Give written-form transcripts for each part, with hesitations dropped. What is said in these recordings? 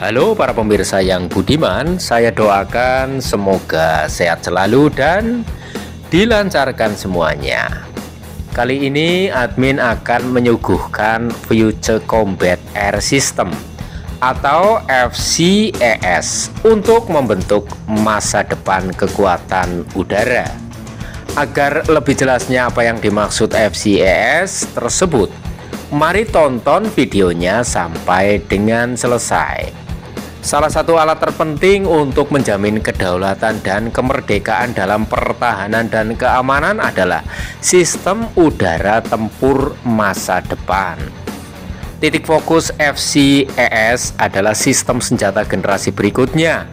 Halo para pemirsa yang budiman, saya doakan semoga sehat selalu dan dilancarkan semuanya. Kali ini admin akan menyuguhkan Future Combat Air System atau FCAS untuk membentuk masa depan kekuatan udara. Agar lebih jelasnya apa yang dimaksud FCAS tersebut, mari tonton videonya sampai dengan selesai. Salah satu alat terpenting untuk menjamin kedaulatan dan kemerdekaan dalam pertahanan dan keamanan adalah sistem udara tempur masa depan. Titik fokus FCAS adalah sistem senjata generasi berikutnya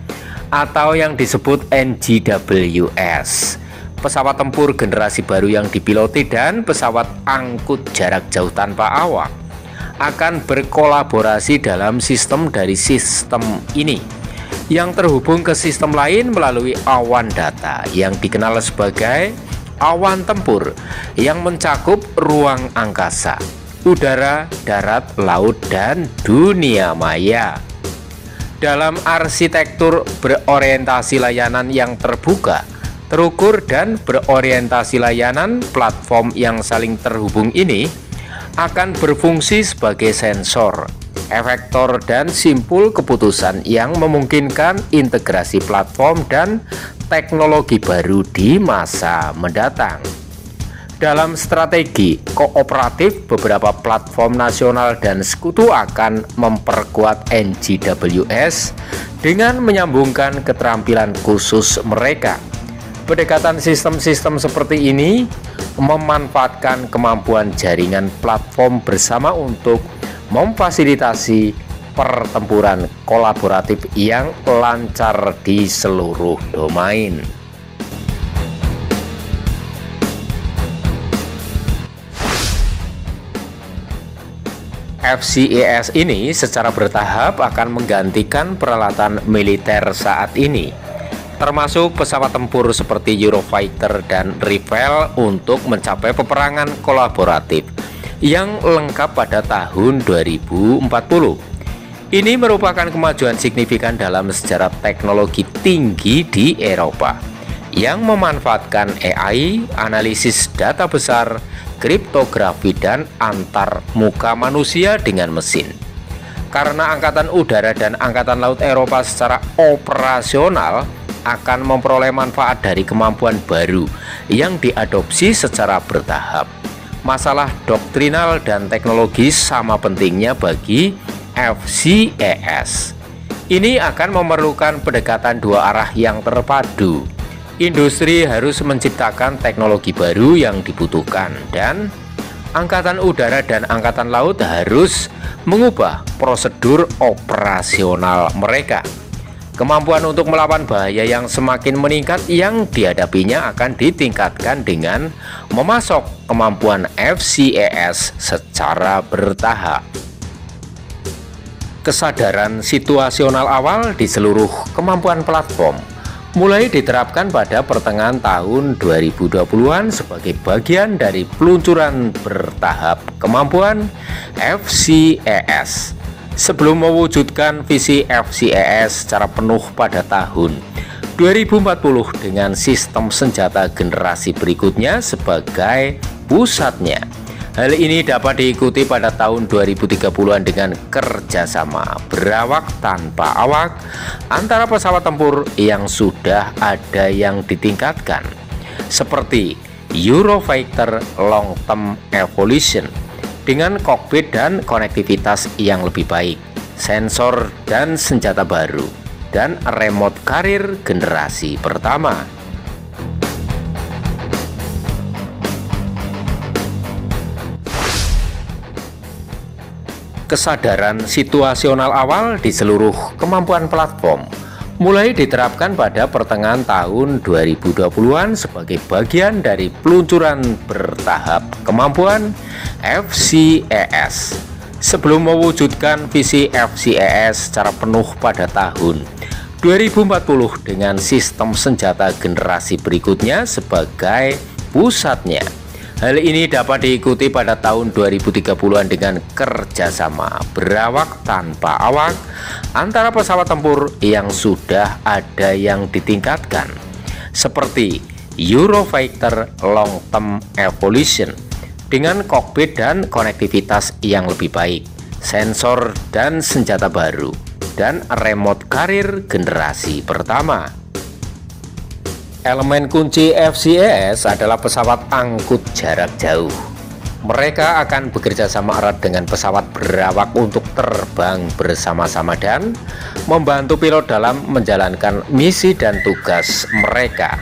atau yang disebut NGWS. Pesawat tempur generasi baru yang dipiloti dan pesawat angkut jarak jauh tanpa awak akan berkolaborasi dalam sistem dari sistem ini yang terhubung ke sistem lain melalui awan data yang dikenal sebagai awan tempur yang mencakup ruang angkasa, udara, darat, laut, dan dunia maya. Dalam arsitektur berorientasi layanan yang terbuka, terukur, dan berorientasi layanan, platform yang saling terhubung ini akan berfungsi sebagai sensor, efektor, dan simpul keputusan yang memungkinkan integrasi platform dan teknologi baru di masa mendatang. Dalam strategi kooperatif, beberapa platform nasional dan sekutu akan memperkuat NGWS dengan menyambungkan keterampilan khusus mereka. Pendekatan sistem-sistem seperti ini memanfaatkan kemampuan jaringan platform bersama untuk memfasilitasi pertempuran kolaboratif yang lancar di seluruh domain. FCAS ini secara bertahap akan menggantikan peralatan militer saat ini, termasuk pesawat tempur seperti Eurofighter dan Rafale untuk mencapai peperangan kolaboratif yang lengkap pada tahun 2040. Ini merupakan kemajuan signifikan dalam sejarah teknologi tinggi di Eropa yang memanfaatkan AI, analisis data besar, kriptografi, dan antar muka manusia dengan mesin. Karena Angkatan Udara dan Angkatan Laut Eropa secara operasional akan memperoleh manfaat dari kemampuan baru yang diadopsi secara bertahap. Masalah doktrinal dan teknologis sama pentingnya bagi FCAS. Ini akan memerlukan pendekatan dua arah yang terpadu. Industri harus menciptakan teknologi baru yang dibutuhkan, dan Angkatan Udara dan Angkatan Laut harus mengubah prosedur operasional mereka. Kemampuan untuk melawan bahaya yang semakin meningkat yang dihadapinya akan ditingkatkan dengan memasok kemampuan FCAS secara bertahap. Kesadaran situasional awal di seluruh kemampuan platform mulai diterapkan pada pertengahan tahun 2020-an sebagai bagian dari peluncuran bertahap kemampuan FCAS. Sebelum mewujudkan visi FCAS secara penuh pada tahun 2040 dengan sistem senjata generasi berikutnya sebagai pusatnya. Hal ini dapat diikuti pada tahun 2030-an dengan kerjasama berawak tanpa awak antara pesawat tempur yang sudah ada yang ditingkatkan, seperti Eurofighter Long Term Evolution, dengan kokpit dan konektivitas yang lebih baik, sensor dan senjata baru, dan remote carrier generasi pertama. Kesadaran situasional awal di seluruh kemampuan platform mulai diterapkan pada pertengahan tahun 2020-an sebagai bagian dari peluncuran bertahap kemampuan FCAS. Sebelum mewujudkan visi FCAS secara penuh pada tahun 2040 dengan sistem senjata generasi berikutnya sebagai pusatnya. Hal ini dapat diikuti pada tahun 2030-an dengan kerjasama berawak tanpa awak antara pesawat tempur yang sudah ada yang ditingkatkan, seperti Eurofighter Long Term Evolution dengan kokpit dan konektivitas yang lebih baik, sensor dan senjata baru, dan remote carrier generasi pertama. Elemen kunci FCAS adalah pesawat angkut jarak jauh. Mereka akan bekerja sama erat dengan pesawat berawak untuk terbang bersama-sama dan membantu pilot dalam menjalankan misi dan tugas mereka.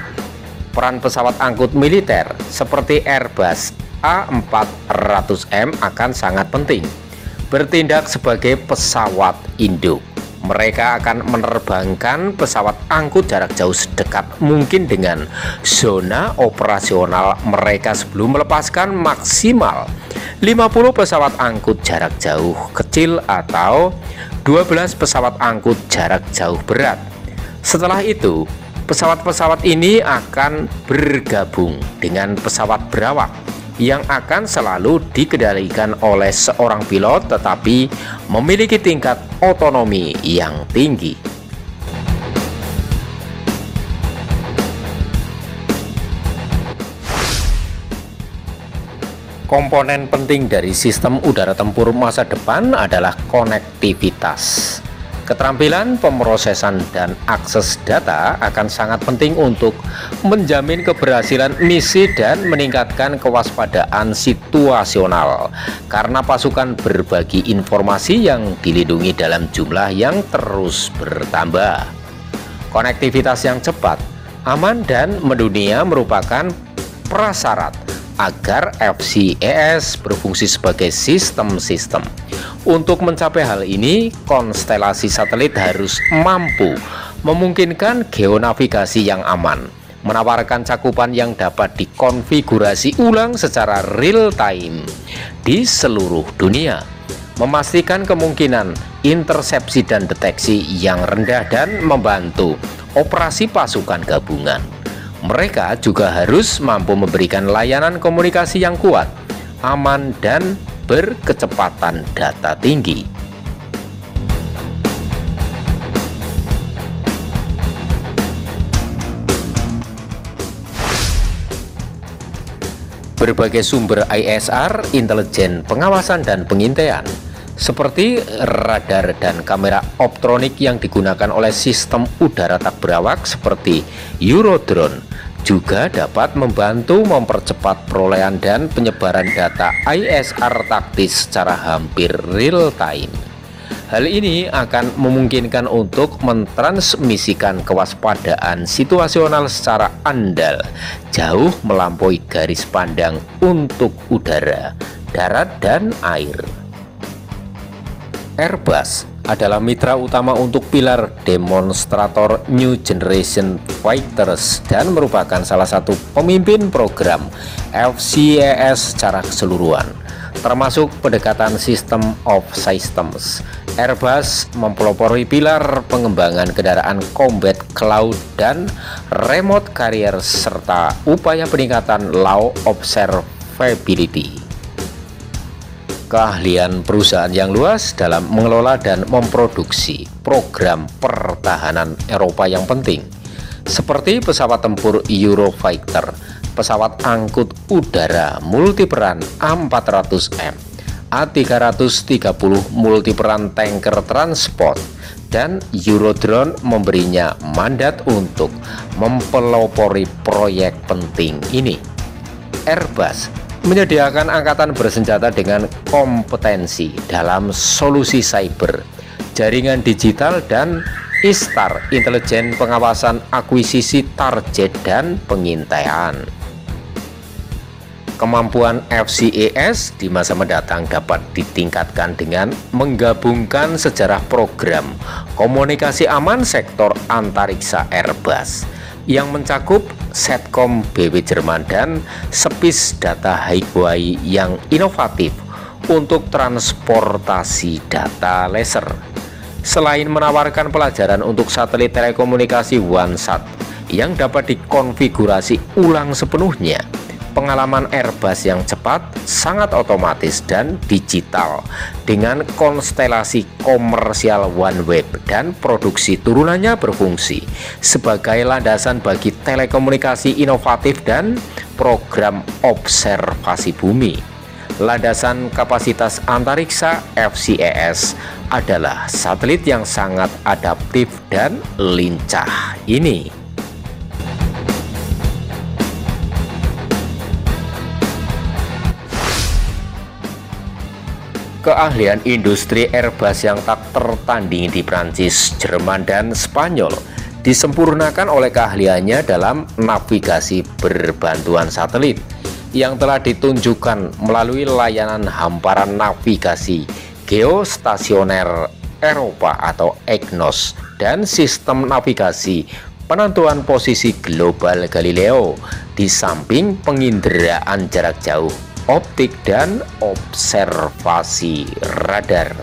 Peran pesawat angkut militer seperti Airbus A400M akan sangat penting, bertindak sebagai pesawat induk. Mereka akan menerbangkan pesawat angkut jarak jauh sedekat mungkin dengan zona operasional mereka sebelum melepaskan maksimal 50 pesawat angkut jarak jauh kecil atau 12 pesawat angkut jarak jauh berat. Setelah itu, pesawat-pesawat ini akan bergabung dengan pesawat berawak yang akan selalu dikendalikan oleh seorang pilot tetapi memiliki tingkat otonomi yang tinggi. Komponen penting dari sistem udara tempur masa depan adalah konektivitas. Keterampilan pemrosesan dan akses data akan sangat penting untuk menjamin keberhasilan misi dan meningkatkan kewaspadaan situasional karena pasukan berbagi informasi yang dilindungi dalam jumlah yang terus bertambah. Konektivitas yang cepat, aman, dan mendunia merupakan prasyarat agar FCAS berfungsi sebagai sistem-sistem. Untuk mencapai hal ini, konstelasi satelit harus mampu memungkinkan geonavigasi yang aman, menawarkan cakupan yang dapat dikonfigurasi ulang secara real time di seluruh dunia, memastikan kemungkinan intersepsi dan deteksi yang rendah, dan membantu operasi pasukan gabungan. Mereka juga harus mampu memberikan layanan komunikasi yang kuat, aman, dan berkecepatan data tinggi. Berbagai sumber ISR, intelijen, pengawasan, dan pengintaian, seperti radar dan kamera optronik yang digunakan oleh sistem udara tak berawak seperti Eurodrone, juga dapat membantu mempercepat perolehan dan penyebaran data ISR taktis secara hampir real time. Hal ini akan memungkinkan untuk mentransmisikan kewaspadaan situasional secara andal, jauh melampaui garis pandang untuk udara, darat, dan air. Airbus adalah mitra utama untuk pilar demonstrator New Generation Fighters dan merupakan salah satu pemimpin program FCAS secara keseluruhan, termasuk pendekatan System of Systems. Airbus mempelopori pilar pengembangan kendaraan combat cloud dan remote carrier serta upaya peningkatan low observability. Keahlian perusahaan yang luas dalam mengelola dan memproduksi program pertahanan Eropa yang penting, seperti pesawat tempur Eurofighter, pesawat angkut udara multiperan A400M, A330 multiperan tanker transport, dan Eurodrone memberinya mandat untuk mempelopori proyek penting ini. Airbus menyediakan angkatan bersenjata dengan kompetensi dalam solusi cyber, jaringan digital, dan ISTAR, intelijen pengawasan akuisisi target dan pengintaian. Kemampuan FCAS di masa mendatang dapat ditingkatkan dengan menggabungkan sejarah program komunikasi aman sektor antariksa Airbus yang mencakup Setcom BW Jerman dan Space Data Highway yang inovatif untuk transportasi data laser. Selain menawarkan pelajaran untuk satelit telekomunikasi OneSat yang dapat dikonfigurasi ulang sepenuhnya, pengalaman Airbus yang cepat, sangat otomatis dan digital dengan konstelasi komersial OneWeb dan produksi turunannya berfungsi sebagai landasan bagi telekomunikasi inovatif dan program observasi bumi. Landasan kapasitas antariksa FCAS adalah satelit yang sangat adaptif dan lincah ini. Keahlian industri Airbus yang tak tertandingi di Prancis, Jerman, dan Spanyol disempurnakan oleh keahliannya dalam navigasi berbantuan satelit yang telah ditunjukkan melalui layanan hamparan navigasi geostasioner Eropa atau EGNOS dan sistem navigasi penentuan posisi global Galileo, di samping penginderaan jarak jauh, optik, dan observasi radar.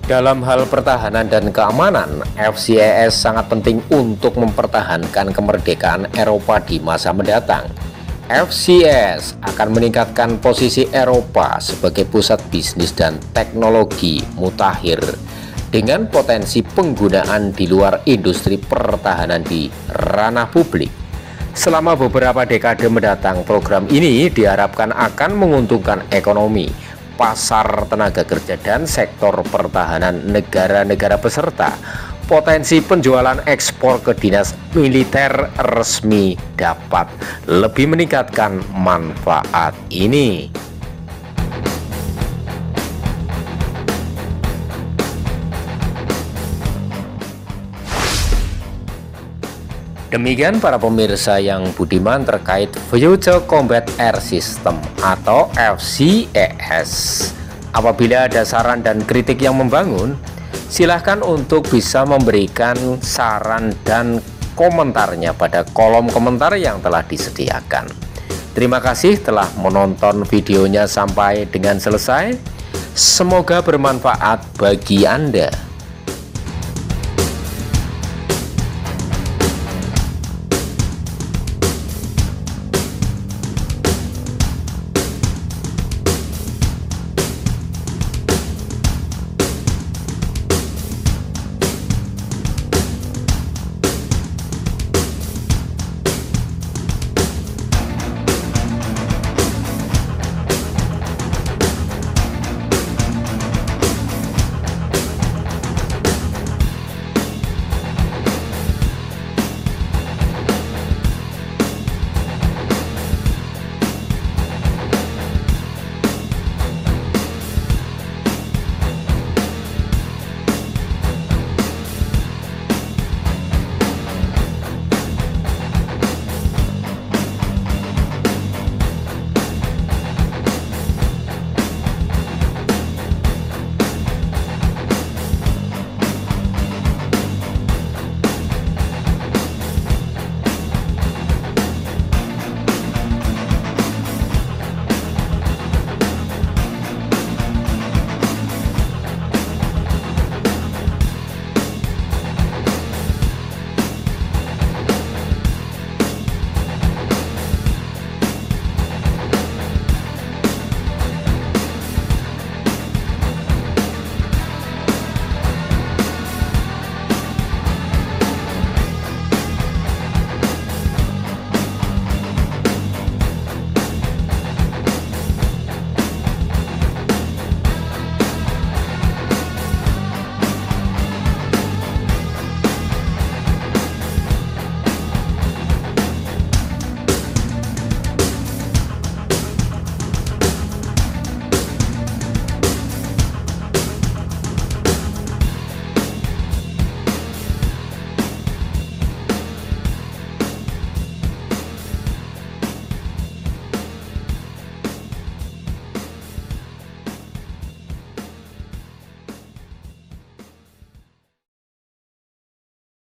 Dalam hal pertahanan dan keamanan, FCAS sangat penting untuk mempertahankan kemerdekaan Eropa di masa mendatang. FCAS akan meningkatkan posisi Eropa sebagai pusat bisnis dan teknologi mutakhir dengan potensi penggunaan di luar industri pertahanan di ranah publik. Selama beberapa dekade mendatang, program ini diharapkan akan menguntungkan ekonomi, pasar tenaga kerja, dan sektor pertahanan negara-negara peserta. Potensi penjualan ekspor ke dinas militer resmi dapat lebih meningkatkan manfaat ini. Demikian para pemirsa yang budiman terkait Future Combat Air System atau FCAS. Apabila ada saran dan kritik yang membangun, silahkan untuk bisa memberikan saran dan komentarnya pada kolom komentar yang telah disediakan. Terima kasih telah menonton videonya sampai dengan selesai. Semoga bermanfaat bagi Anda.